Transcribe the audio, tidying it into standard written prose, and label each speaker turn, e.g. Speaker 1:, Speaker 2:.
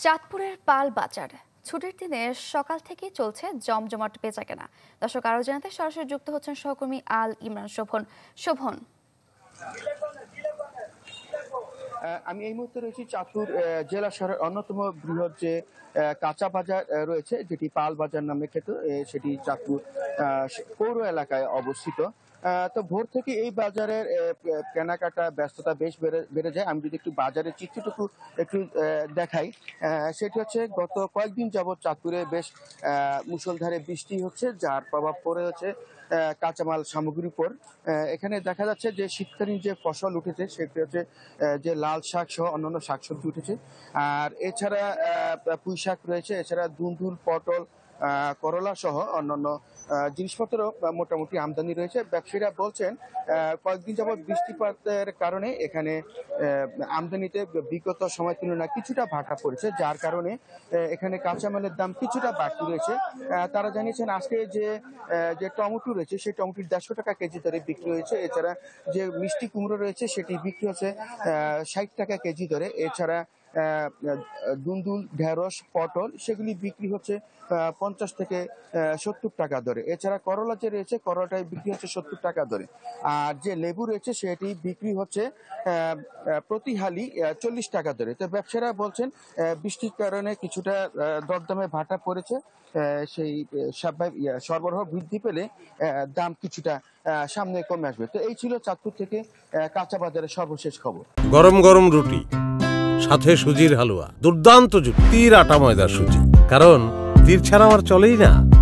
Speaker 1: চাঁদপুরের পাল বাজার ছুটির দিনে সকাল থেকেই চলছে জমজমাট বেচাকেনা। দর্শক আরো জানাতে সরাসরি যুক্ত হচ্ছেন সহকর্মী আল ইমরান শোভন।
Speaker 2: আমি এই মুহূর্তে রয়েছি চাঁদপুর জেলা শহরের অন্যতম বৃহৎ যে কাঁচা বাজার রয়েছে, যেটি পাল বাজার নামে খ্যাত, সেটি চাঁদপুর পৌর এলাকায় অবস্থিত। তো ভোর থেকে এই বাজারের কেনাকাটা ব্যস্ততা বেশ বেড়ে যায়। আমি যদি একটু বাজারের চিত্রটুকু একটু দেখাই, সেটি হচ্ছে গত কয়েকদিন যাবৎ চাঁদপুরে বেশ মুষলধারে বৃষ্টি হচ্ছে, যার প্রভাব পড়ে হচ্ছে কাঁচামাল সামগ্রীর উপর। এখানে দেখা যাচ্ছে যে শীতকালীন যে ফসল উঠেছে সেটি হচ্ছে যে লাল শাক সহ অন্যান্য শাকসবজি উঠেছে, আর এছাড়া পুঁই শাক রয়েছে, এছাড়া দুন্দুল, পটল, করলা সহ অন্যান্য জিনিসপত্র মোটামুটি আমদানি রয়েছে। ব্যবসায়ীরা বলছেন কয়েকদিন যাবৎ বৃষ্টিপাতের কারণে এখানে আমদানিতে বিগত সময় তুলনায় কিছুটা ভাটা পড়েছে, যার কারণে এখানে কাঁচামালের দাম কিছুটা বাড়তি রয়েছে। তারা জানিয়েছেন আজকে যে টমেটো রয়েছে সেই টমেটোর 150 টাকা কেজি দরে বিক্রি হয়েছে। এছাড়া যে মিষ্টি কুমড়ো রয়েছে সেটি বিক্রি হচ্ছে 60 টাকা কেজি দরে। এছাড়া দুন্দুল, ঢেঁড়স, পটল সেগুলি বিক্রি হচ্ছে 50 থেকে 70 টাকা দরে। এছাড়া করলা যে রয়েছে, করলাটাই বিক্রি হচ্ছে 70 টাকা দরে। আর যে লেবু রয়েছে সেটি বিক্রি হচ্ছে প্রতি হালি 40 টাকা দরে। তো ব্যবসায়ীরা বলছেন বৃষ্টির কারণে কিছুটা দরদামে ভাটা পড়েছে, সেই সরবরাহ বৃদ্ধি পেলে দাম কিছুটা সামনে কমে আসবে। তো এই ছিল চাঁদপুর থেকে কাঁচা বাজারের সর্বশেষ খবর।
Speaker 3: গরম গরম রুটি, সাথে সুজির হালুয়া, দুর্দান্ত জুটি, তীর আটা ময়দার সুজি, কারণ তীর ছাড়া আমার চলেই না।